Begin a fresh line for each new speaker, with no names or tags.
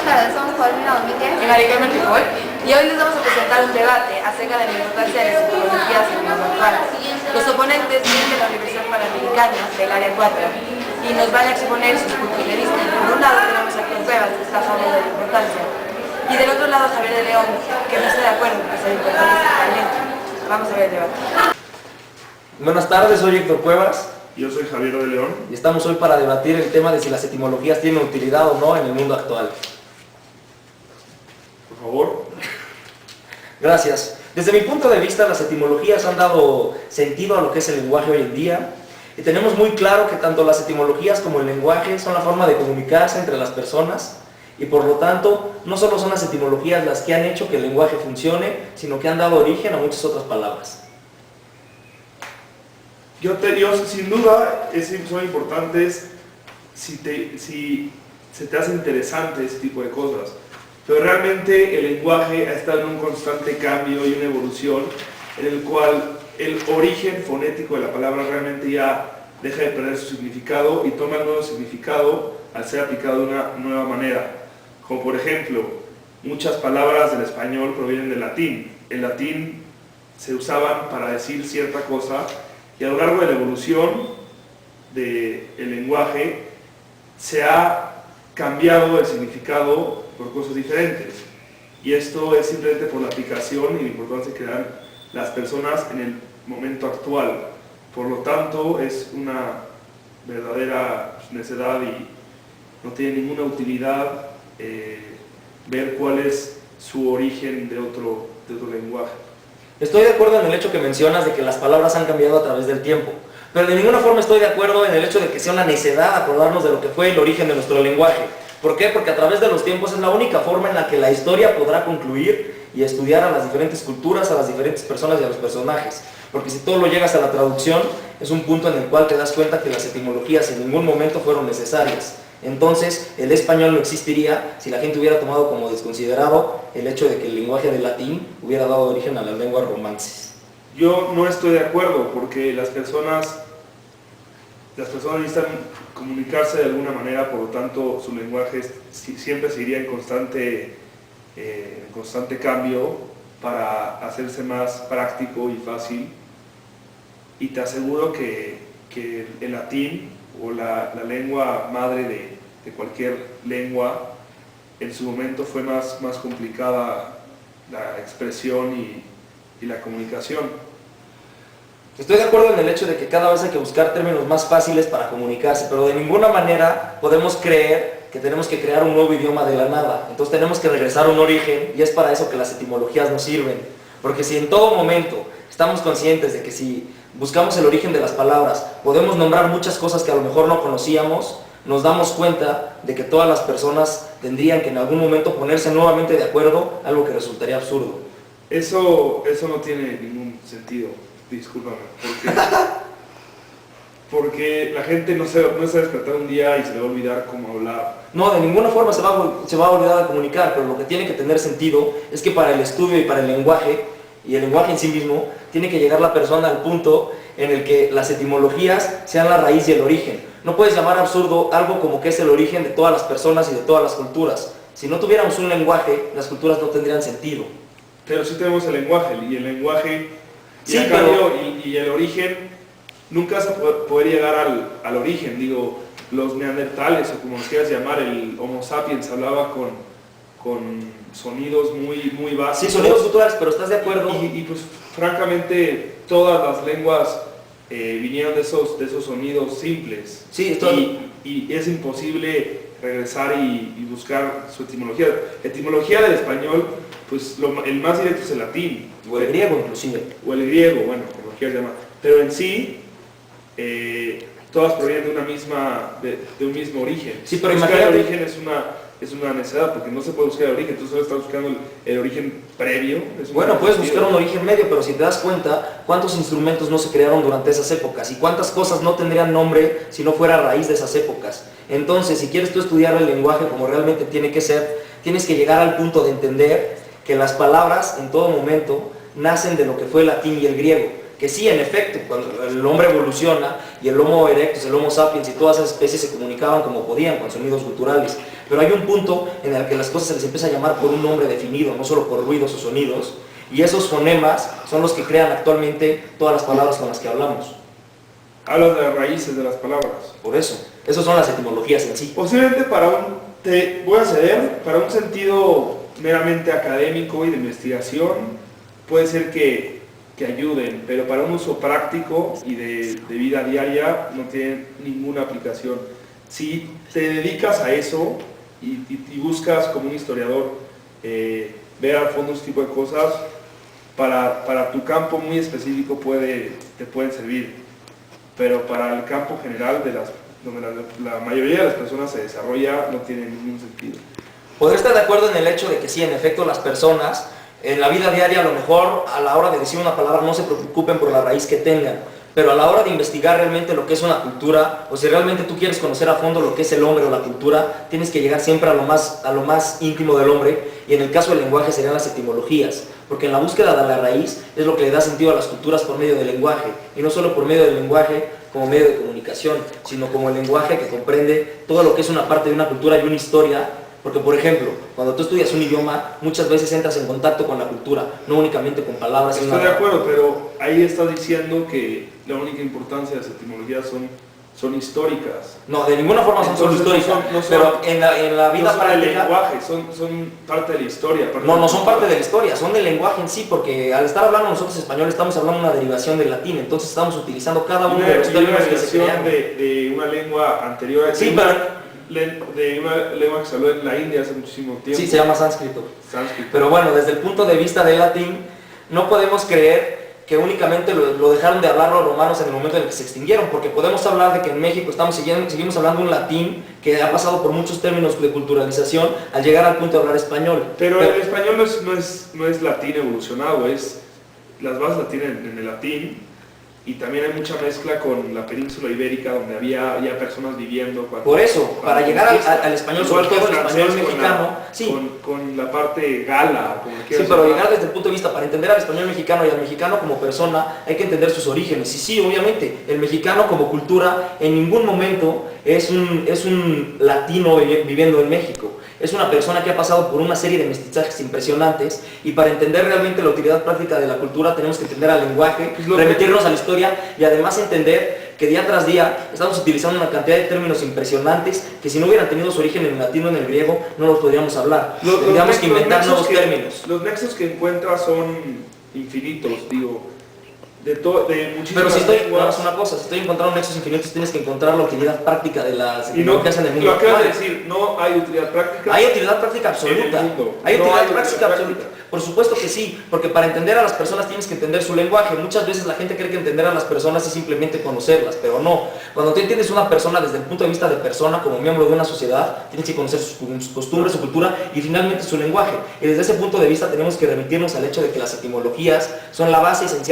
Hola, somos Paulina Domínguez
En Maricarmen Ripoll.
y hoy les vamos a presentar un debate acerca de la importancia de las tecnologías en los actuales. Los oponentes vienen de la Universidad Panamericana del Área 4 y nos van a exponer sus puntos de vista. Por un lado tenemos a Héctor Cuevas, que está hablando de la importancia, y del otro lado Javier de León, que no está de acuerdo con esa importancia realmente. Vamos a ver el debate.
Buenas tardes, soy Héctor Cuevas
Yo soy Javier de León.
y estamos hoy para debatir el tema de si las etimologías tienen utilidad o no en el mundo actual.
Por favor.
Gracias. Desde mi punto de vista, las etimologías han dado sentido a lo que es el lenguaje hoy en día y tenemos muy claro que tanto las etimologías como el lenguaje son la forma de comunicarse entre las personas y por lo tanto no solo son las etimologías las que han hecho que el lenguaje funcione, sino que han dado origen a muchas otras palabras.
Yo sin duda, son importantes si se te hace interesante ese tipo de cosas. Pero realmente el lenguaje ha estado en un constante cambio y una evolución en el cual el origen fonético de la palabra realmente ya deja de perder su significado y toma el nuevo significado al ser aplicado de una nueva manera. Como por ejemplo, muchas palabras del español provienen del latín. El latín se usaban para decir cierta cosa y a lo largo de la evolución del lenguaje se ha cambiado el significado por cosas diferentes. Y esto es simplemente por la aplicación y la importancia que dan las personas en el momento actual. Por lo tanto, es una verdadera necedad y no tiene ninguna utilidad ver cuál es su origen de otro lenguaje.
Estoy de acuerdo en el hecho que mencionas de que las palabras han cambiado a través del tiempo, pero de ninguna forma estoy de acuerdo en el hecho de que sea una necedad acordarnos de lo que fue el origen de nuestro lenguaje. ¿Por qué? Porque a través de los tiempos es la única forma en la que la historia podrá concluir y estudiar a las diferentes culturas, a las diferentes personas y a los personajes. Porque si todo lo llegas a la traducción, es un punto en el cual te das cuenta que las etimologías en ningún momento fueron necesarias. Entonces, el español no existiría si la gente hubiera tomado como desconsiderado el hecho de que el lenguaje del latín hubiera dado origen a las lenguas romances.
Yo no estoy de acuerdo porque las personas necesitan comunicarse de alguna manera, por lo tanto su lenguaje siempre seguiría en constante cambio para hacerse más práctico y fácil. Y te aseguro que el latín o la lengua madre de cualquier lengua en su momento fue más complicada la expresión y la comunicación.
Estoy de acuerdo en el hecho de que cada vez hay que buscar términos más fáciles para comunicarse, pero de ninguna manera podemos creer que tenemos que crear un nuevo idioma de la nada. Entonces tenemos que regresar a un origen y es para eso que las etimologías nos sirven. Porque si en todo momento estamos conscientes de que si buscamos el origen de las palabras, podemos nombrar muchas cosas que a lo mejor no conocíamos, nos damos cuenta de que todas las personas tendrían que en algún momento ponerse nuevamente de acuerdo, algo que resultaría absurdo.
Eso no tiene ningún sentido, discúlpame, porque la gente no se va a despertar un día y se le va a olvidar cómo hablar.
No, de ninguna forma se va a olvidar de comunicar, pero lo que tiene que tener sentido es que para el estudio y para el lenguaje, y el lenguaje en sí mismo, tiene que llegar la persona al punto en el que las etimologías sean la raíz y el origen. No puedes llamar absurdo algo como que es el origen de todas las personas y de todas las culturas. Si no tuviéramos un lenguaje, las culturas no tendrían sentido.
Pero sí tenemos el lenguaje, y el lenguaje
Sí,
y el origen, nunca vas a poder llegar al origen. Digo, los neandertales, o como los quieras llamar, el Homo sapiens hablaba con sonidos muy básicos.
Sí, sonidos culturales, pero ¿estás de acuerdo?
Y pues francamente todas las lenguas vinieron de esos sonidos simples.
Sí,
y es imposible regresar y buscar su etimología. Etimología del español, pues el más directo es el latín.
O el griego inclusive.
O el griego, bueno, como lo quieras llamar. Pero en sí, todas provienen de un mismo origen.
Sí, pero
buscar
imagínate,
el origen es una necedad, porque no se puede buscar el origen, tú solo estás buscando el origen previo.
Bueno, puedes buscar un origen medio, pero si te das cuenta, ¿cuántos instrumentos no se crearon durante esas épocas? ¿Y cuántas cosas no tendrían nombre si no fuera a raíz de esas épocas? Entonces, si quieres tú estudiar el lenguaje como realmente tiene que ser, tienes que llegar al punto de entender que las palabras en todo momento nacen de lo que fue el latín y el griego. Que sí, en efecto, cuando el hombre evoluciona y el Homo erectus, el Homo sapiens y todas esas especies se comunicaban como podían, con sonidos culturales. Pero hay un punto en el que las cosas se les empieza a llamar por un nombre definido, no solo por ruidos o sonidos, y esos fonemas son los que crean actualmente todas las palabras con las que hablamos.
Hablas de las raíces de las palabras.
Por eso, esas son las etimologías en sí.
Posiblemente te voy a ceder, para un sentido meramente académico y de investigación, puede ser que ayuden, pero para un uso práctico y de vida diaria no tienen ninguna aplicación. Si te dedicas a eso y buscas como un historiador ver al fondo este tipo de cosas, para tu campo muy específico te pueden servir, pero para el campo general donde la mayoría de las personas se desarrolla, no tiene ningún sentido.
Podría estar de acuerdo en el hecho de que sí, en efecto, las personas en la vida diaria a lo mejor a la hora de decir una palabra no se preocupen por la raíz que tengan, pero a la hora de investigar realmente lo que es una cultura, o si realmente tú quieres conocer a fondo lo que es el hombre o la cultura, tienes que llegar siempre a lo más íntimo del hombre, y en el caso del lenguaje serían las etimologías, porque en la búsqueda de la raíz es lo que le da sentido a las culturas por medio del lenguaje, y no solo por medio del lenguaje como medio de comunicación, sino como el lenguaje que comprende todo lo que es una parte de una cultura y una historia. Porque, por ejemplo, cuando tú estudias un idioma, muchas veces entras en contacto con la cultura, no únicamente con palabras.
Estoy de acuerdo, pero ahí estás diciendo que la única importancia de las etimologías son históricas.
No, de ninguna forma son solo históricas, pero en la vida
no
práctica...
del lenguaje, son parte de la historia.
No son parte de la historia, son del lenguaje en sí, porque al estar hablando nosotros español estamos hablando de una derivación del latín, entonces estamos utilizando cada uno de los términos que se crean.
de una lengua anterior.
Sí, pero...
de una lengua que se habló en la India hace muchísimo tiempo.
Sí, se llama sánscrito. Pero bueno, desde el punto de vista del latín, no podemos creer que únicamente lo dejaron de hablar los romanos en el momento en el que se extinguieron, porque podemos hablar de que en México seguimos hablando un latín que ha pasado por muchos términos de culturalización al llegar al punto de hablar español.
Pero el español no es latín evolucionado, las bases las tienen en el latín. Y también hay mucha mezcla con la península ibérica, donde había ya personas viviendo.
Por eso, para llegar al español, sobre todo el español mexicano,
con la parte gala, como
sí, pero llegar desde el punto de vista, para entender al español mexicano y al mexicano como persona, hay que entender sus orígenes. Y sí, obviamente, el mexicano como cultura en ningún momento es un latino viviendo en México. Es una persona que ha pasado por una serie de mestizajes impresionantes, y para entender realmente la utilidad práctica de la cultura tenemos que entender al lenguaje, remitirnos a la historia y además entender que día tras día estamos utilizando una cantidad de términos impresionantes que si no hubieran tenido su origen en el latín o en el griego no los podríamos hablar. Tendríamos que inventar nuevos términos.
Los nexos que encuentras son infinitos, digo. De
pero si estoy encontrando nexos infinitos, tienes que encontrar la utilidad práctica de las etimologías en el mundo.
Lo acabas de decir, no hay utilidad práctica.
Hay utilidad práctica absoluta. Hay utilidad práctica absoluta. Por supuesto que sí, porque para entender a las personas tienes que entender su lenguaje. Muchas veces la gente cree que entender a las personas es simplemente conocerlas, pero no. Cuando tú entiendes una persona desde el punto de vista de persona, como miembro de una sociedad, tienes que conocer sus costumbres, su cultura y finalmente su lenguaje. Y desde ese punto de vista tenemos que remitirnos al hecho de que las etimologías son la base esencial